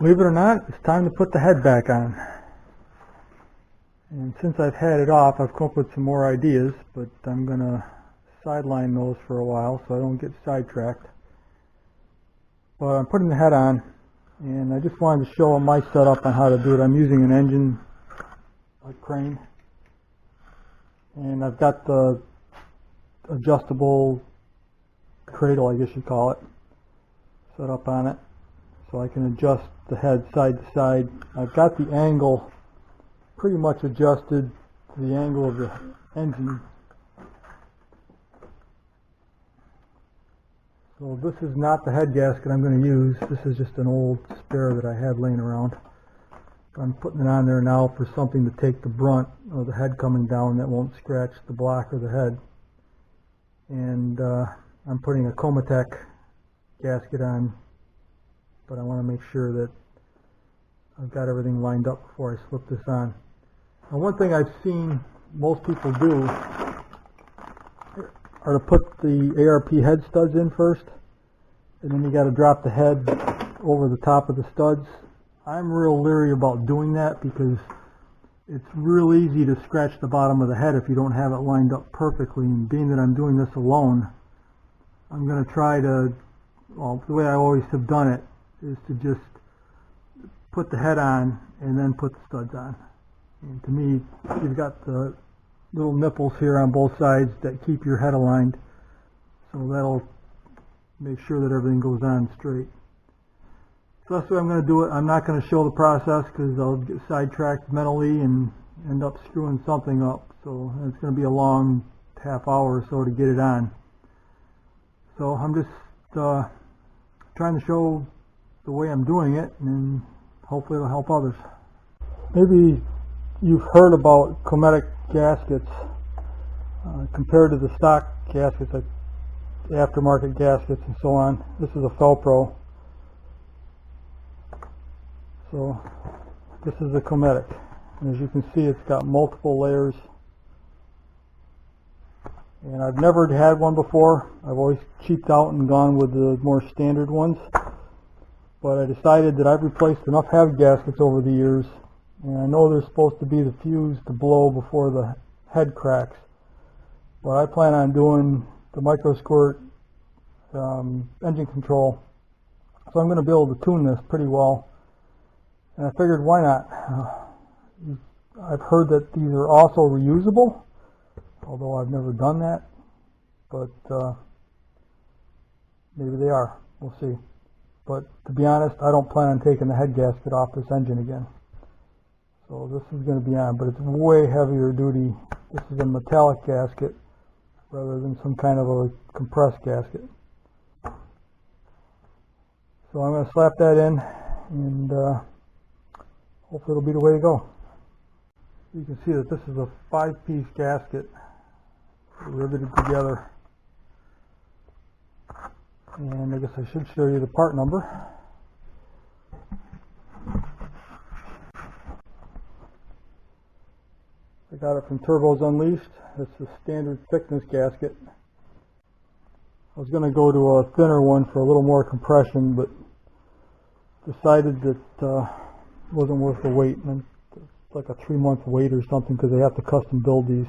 Believe it or not, it's time to put the head back on. And since I've had it off, I've come up with some more ideas, but I'm going to sideline those for a while so I don't get sidetracked. But I'm putting the head on, and I just wanted to show my setup on how to do it. I'm using an engine crane, and I've got the adjustable cradle, I guess you call it, set up on it, so I can adjust the head side to side. I've got the angle pretty much adjusted to the angle of the engine. So this is not the head gasket I'm going to use. This is just an old spare that I had laying around. I'm putting it on there now for something to take the brunt of the head coming down that won't scratch the block or the head. And I'm putting a Comatech gasket on, but I want to make sure that I've got everything lined up before I slip this on. Now, one thing I've seen most people do are to put the ARP head studs in first, and then you got to drop the head over the top of the studs. I'm real leery about doing that because it's real easy to scratch the bottom of the head if you don't have it lined up perfectly. And being that I'm doing this alone, I'm going to try to, well, the way I always have done it is to just put the head on and then put the studs on. And to me, you've got the little nipples here on both sides that keep your head aligned, so that'll make sure that everything goes on straight. So that's the way I'm going to do it. I'm not going to show the process because I'll get sidetracked mentally and end up screwing something up. So it's going to be a long half hour or so to get it on. So I'm just trying to show the way I'm doing it, and hopefully it'll help others. Maybe you've heard about Comatech gaskets compared to the stock gaskets, like aftermarket gaskets and so on. This is a Felpro. So this is a Comatech, and as you can see, it's got multiple layers. And I've never had one before. I've always cheaped out and gone with the more standard ones. But I decided that I've replaced enough head gaskets over the years, and I know there's supposed to be the fuse to blow before the head cracks. But I plan on doing the micro squirt engine control. So I'm going to be able to tune this pretty well. And I figured, why not? I've heard that these are also reusable, although I've never done that. But maybe they are. We'll see. But to be honest, I don't plan on taking the head gasket off this engine again. So this is going to be on, but it's way heavier duty. This is a metallic gasket rather than some kind of a compressed gasket. So I'm going to slap that in, and hopefully it'll be the way to go. You can see that this is a 5-piece gasket riveted together. And I guess I should show you the part number. I got it from Turbos Unleashed. It's a standard thickness gasket. I was going to go to a thinner one for a little more compression, but decided that it wasn't worth the wait. And it's like a 3-month wait or something because they have to custom build these.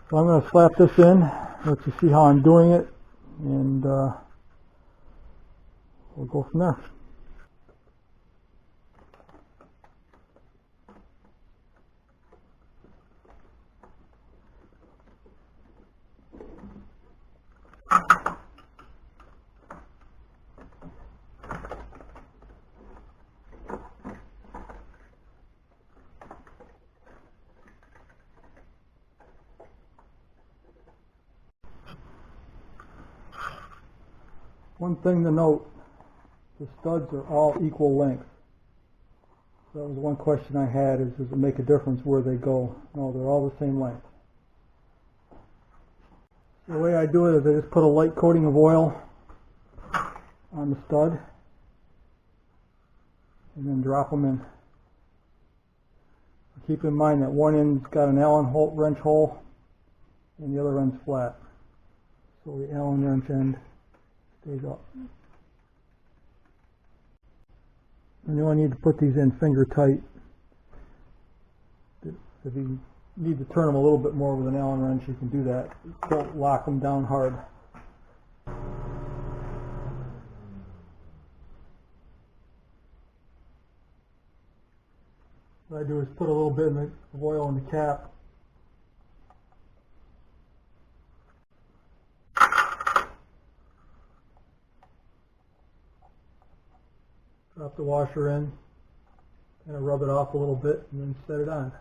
So I'm going to slap this in, let you see how I'm doing it, and we'll go from there. One thing to note, the studs are all equal length. So that was one question I had, is does it make a difference where they go? No, they're all the same length. The way I do it is I just put a light coating of oil on the stud and then drop them in. Keep in mind that one end's got an Allen wrench hole and the other end's flat. So the Allen wrench end stays up. And you only need to put these in finger tight. If you need to turn them a little bit more with an Allen wrench, you can do that. Don't lock them down hard. What I do is put a little bit of oil in the cap. Drop the washer in, kind of rub it off a little bit, and then set it on.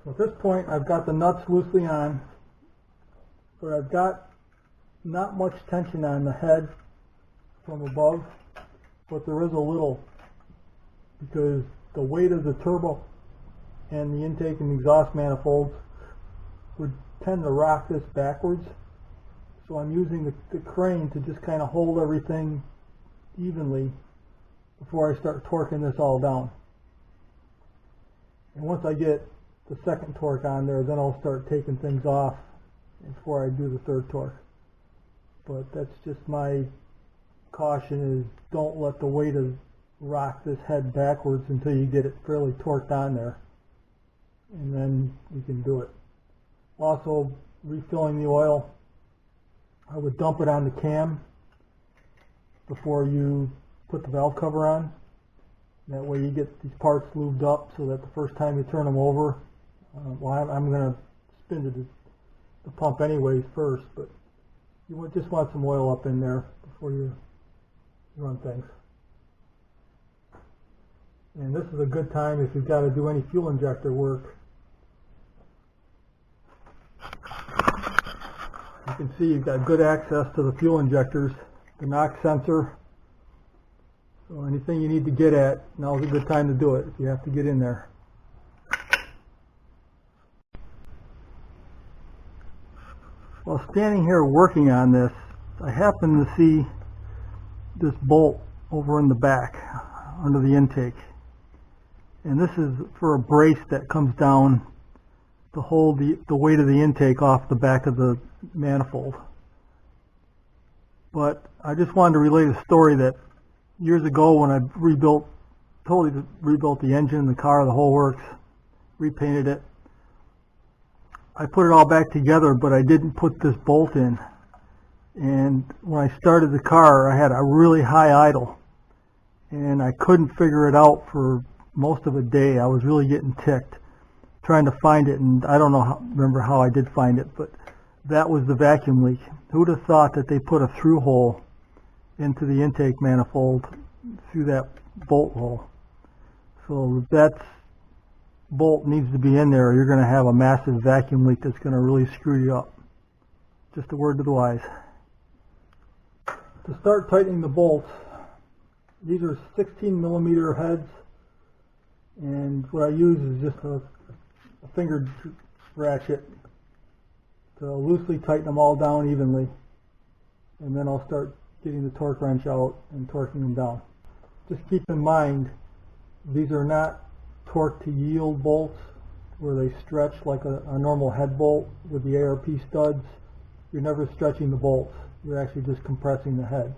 So at this point, I've got the nuts loosely on, but I've got not much tension on the head from above, but there is a little, because the weight of the turbo and the intake and exhaust manifolds would tend to rock this backwards. So I'm using the crane to just kind of hold everything evenly before I start torquing this all down. And once I get the second torque on there, then I'll start taking things off before I do the third torque. But that's just my caution, is don't let the weight of rock this head backwards until you get it fairly torqued on there, and then you can do it. Also, refilling the oil, I would dump it on the cam before you put the valve cover on. That way you get these parts lubed up so that the first time you turn them over, well, I'm going to spin to the pump anyways first, but you just want some oil up in there before you run things. And this is a good time if you've got to do any fuel injector work. You can see you've got good access to the fuel injectors, the NOx sensor. So anything you need to get at, now's a good time to do it if you have to get in there. While standing here working on this, I happen to see this bolt over in the back under the intake. And this is for a brace that comes down to hold the weight of the intake off the back of the manifold. But I just wanted to relate a story that years ago when I totally rebuilt the engine, the car, the whole works, repainted it. I put it all back together, but I didn't put this bolt in. And when I started the car, I had a really high idle, and I couldn't figure it out for most of a day. I was really getting ticked trying to find it, and I don't remember how I did find it, but that was the vacuum leak. Who'd have thought that they put a through hole into the intake manifold through that bolt hole? So that bolt needs to be in there, or you're going to have a massive vacuum leak that's going to really screw you up. Just a word to the wise. To start tightening the bolts, these are 16mm heads, and what I use is just a finger ratchet to loosely tighten them all down evenly, and then I'll start getting the torque wrench out and torquing them down. Just keep in mind, these are not torque to yield bolts where they stretch like a normal head bolt with the ARP studs. You're never stretching the bolts, you're actually just compressing the head.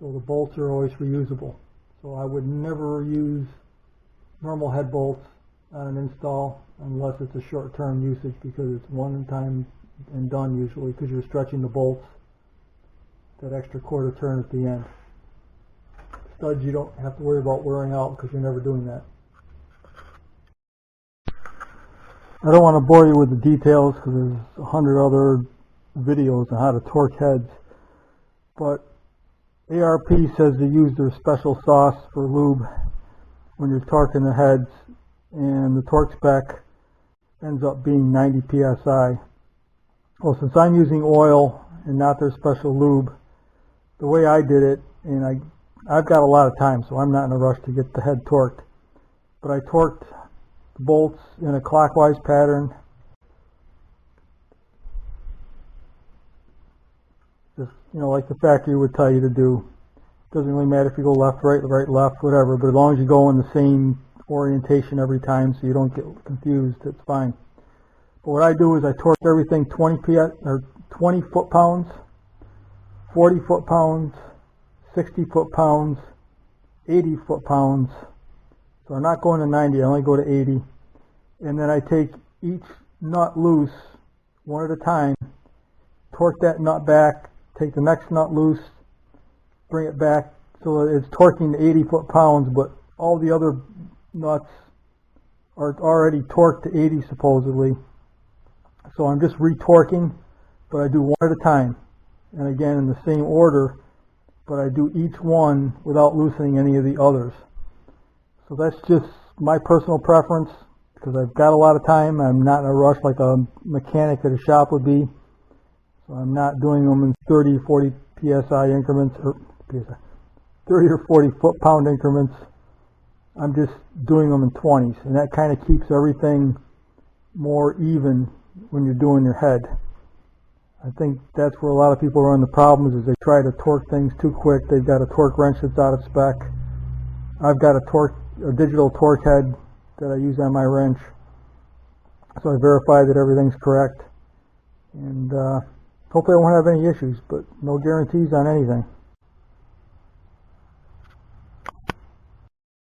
So the bolts are always reusable. So I would never use normal head bolts on an install unless it's a short-term usage, because it's one time and done usually, because you're stretching the bolts that extra quarter turn at the end. Studs you don't have to worry about wearing out because you're never doing that. I don't want to bore you with the details because there's 100 other videos on how to torque heads, but ARP says to use their special sauce for lube when you're torquing the heads, and the torque spec ends up being 90 psi. Well, since I'm using oil and not their special lube, the way I did it, and I've got a lot of time, so I'm not in a rush to get the head torqued, but I torqued the bolts in a clockwise pattern you know, like the factory would tell you to do. Doesn't really matter if you go left, right, left, whatever, but as long as you go in the same orientation every time so you don't get confused, it's fine. But what I do is I torque everything 20 foot-pounds, 40 foot-pounds, 60 foot-pounds, 80 foot-pounds. So I'm not going to 90, I only go to 80. And then I take each nut loose one at a time, torque that nut back, take the next nut loose, bring it back, so it's torquing to 80 foot-pounds, but all the other nuts are already torqued to 80 supposedly. So I'm just retorquing, but I do one at a time. And again, in the same order, but I do each one without loosening any of the others. So that's just my personal preference, because I've got a lot of time. I'm not in a rush like a mechanic at a shop would be. So I'm not doing them in 30, 40 psi increments, or 30 or 40 foot-pound increments. I'm just doing them in 20s, and that kind of keeps everything more even when you're doing your head. I think that's where a lot of people run the problems, is they try to torque things too quick. They've got a torque wrench that's out of spec. I've got a digital torque head that I use on my wrench, so I verify that everything's correct, and hopefully I won't have any issues, but no guarantees on anything.